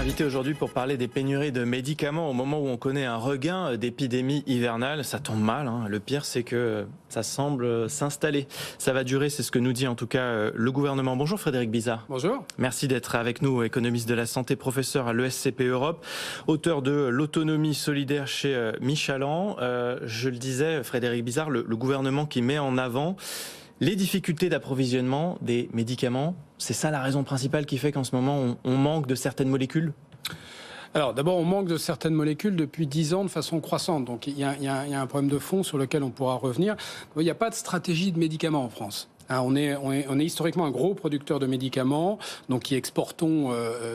invité aujourd'hui pour parler des pénuries de médicaments au moment où on connaît un regain d'épidémie hivernale. Ça tombe mal, hein. Le pire c'est que ça semble s'installer. Ça va durer, c'est ce que nous dit en tout cas le gouvernement. Bonjour Frédéric Bizard. Bonjour. Merci d'être avec nous, économiste de la santé, professeur à l'ESCP Europe, auteur de l'autonomie solidaire chez Michalan. Je le disais, Frédéric Bizard, le gouvernement qui met en avant les difficultés d'approvisionnement des médicaments. C'est ça la raison principale qui fait qu'en ce moment on manque de certaines molécules ? Alors d'abord, on manque de certaines molécules depuis 10 ans de façon croissante. Donc il y a un problème de fond sur lequel on pourra revenir. Il n'y a pas de stratégie de médicaments en France. On est historiquement un gros producteur de médicaments, donc qui exportons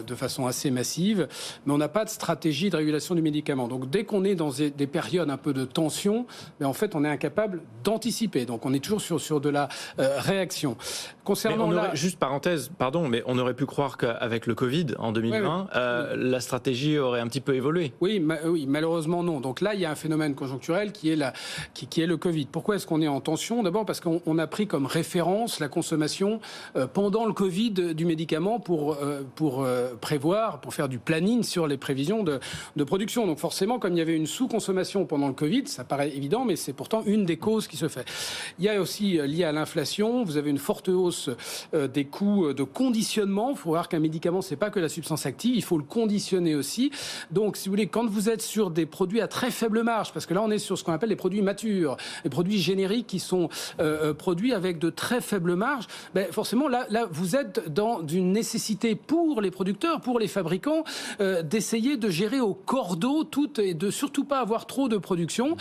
de façon assez massive, mais on n'a pas de stratégie de régulation du médicament. Donc dès qu'on est dans des périodes un peu de tension, en fait on est incapable d'anticiper. Donc on est toujours sur de la réaction. Concernant juste parenthèse, pardon, mais on aurait pu croire qu'avec le Covid en 2020, la stratégie aurait un petit peu évolué. Oui, malheureusement non. Donc là il y a un phénomène conjoncturel qui est le Covid. Pourquoi est-ce qu'on est en tension ? D'abord parce qu'on a pris comme référence la consommation pendant le Covid du médicament pour prévoir, pour faire du planning sur les prévisions de production. Donc forcément, comme il y avait une sous-consommation pendant le Covid, ça paraît évident, mais c'est pourtant une des causes qui se fait. Il y a aussi, lié à l'inflation, vous avez une forte hausse des coûts de conditionnement. Il faut voir qu'un médicament, c'est pas que la substance active, il faut le conditionner aussi. Donc, si vous voulez, quand vous êtes sur des produits à très faible marge, parce que là, on est sur ce qu'on appelle les produits matures, les produits génériques qui sont produits avec de très faible marge, forcément là vous êtes dans une nécessité pour les producteurs, pour les fabricants, d'essayer de gérer au cordeau tout et de surtout pas avoir trop de production.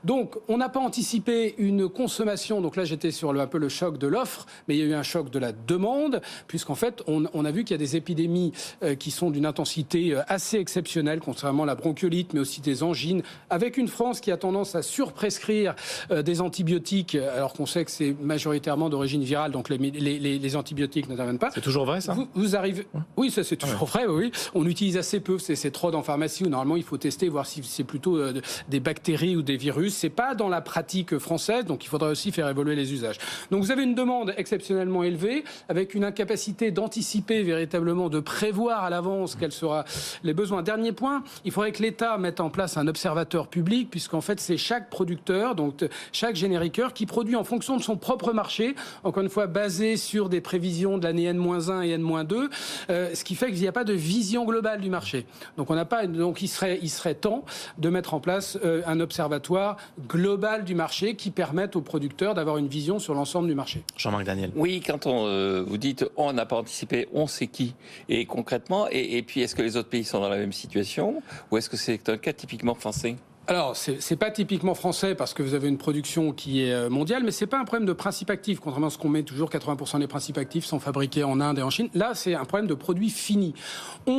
Donc on n'a pas anticipé une consommation. Donc là j'étais sur un peu le choc de l'offre, mais il y a eu un choc de la demande, puisqu'en fait on a vu qu'il y a des épidémies qui sont d'une intensité assez exceptionnelle, contrairement à la bronchiolite, mais aussi des angines, avec une France qui a tendance à surprescrire des antibiotiques, alors qu'on sait que c'est majoritairement d'origine virale, donc les antibiotiques n'interviennent pas. C'est toujours vrai, ça ? Vous arrivez... Oui, ça c'est toujours vrai, oui. On utilise assez peu, c'est trop en pharmacie où normalement il faut tester, voir si c'est plutôt des bactéries ou des virus. C'est pas dans la pratique française, donc il faudra aussi faire évoluer les usages. Donc vous avez une demande exceptionnellement élevée, avec une incapacité d'anticiper véritablement, de prévoir à l'avance quels seront les besoins. Dernier point, il faudrait que l'État mette en place un observateur public, puisqu'en fait c'est chaque producteur, donc chaque génériqueur, qui produit en fonction de son propre marché, encore une fois basé sur des prévisions de l'année N-1 et N-2, ce qui fait qu'il n'y a pas de vision globale du marché. Donc il serait temps de mettre en place un observatoire global du marché qui permette aux producteurs d'avoir une vision sur l'ensemble du marché. Jean-Marc Daniel. Oui, quand vous dites on n'a pas anticipé, on sait qui. Et concrètement, et puis est-ce que les autres pays sont dans la même situation ou est-ce que c'est un cas typiquement français ? Alors, c'est pas typiquement français parce que vous avez une production qui est mondiale, mais c'est pas un problème de principes actifs. Contrairement à ce qu'on met toujours, 80% des principes actifs sont fabriqués en Inde et en Chine. Là, c'est un problème de produits finis.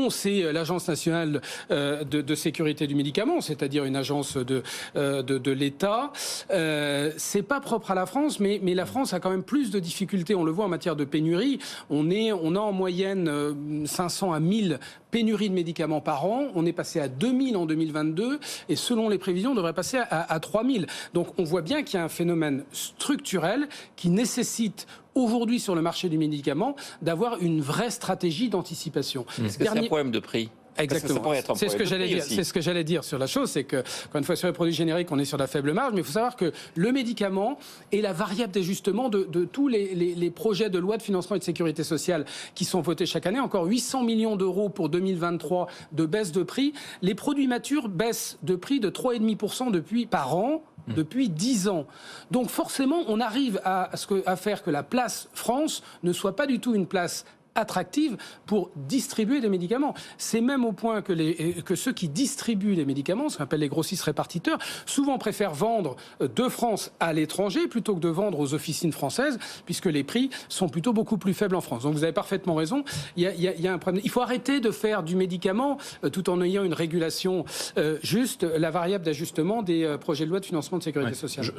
C'est l'Agence nationale de sécurité du médicament, c'est-à-dire une agence de l'État. C'est pas propre à la France, mais la France a quand même plus de difficultés. On le voit en matière de pénurie. On a en moyenne 500 à 1000 pénuries de médicaments par an. On est passé à 2000 en 2022 et selon les prévisions, on devrait passer à 3000. Donc on voit bien qu'il y a un phénomène structurel qui nécessite aujourd'hui sur le marché du médicament d'avoir une vraie stratégie d'anticipation. Est-ce que c'est un problème de prix ? Exactement. C'est ce que j'allais dire. C'est ce que j'allais dire sur la chose, c'est que, encore une fois, sur les produits génériques, on est sur la faible marge, mais il faut savoir que le médicament est la variable d'ajustement de tous les projets de loi de financement et de sécurité sociale qui sont votés chaque année. Encore 800 millions d'euros pour 2023 de baisse de prix. Les produits matures baissent de prix de 3,5% par an. Depuis 10 ans. Donc forcément, on arrive à faire que la place France ne soit pas du tout une place attractive pour distribuer des médicaments. C'est même au point que ceux qui distribuent les médicaments, ce qu'on appelle les grossistes répartiteurs, souvent préfèrent vendre de France à l'étranger plutôt que de vendre aux officines françaises, puisque les prix sont plutôt beaucoup plus faibles en France. Donc vous avez parfaitement raison, il y a un problème. Il faut arrêter de faire du médicament tout en ayant une régulation juste, la variable d'ajustement des projets de loi de financement de sécurité sociale.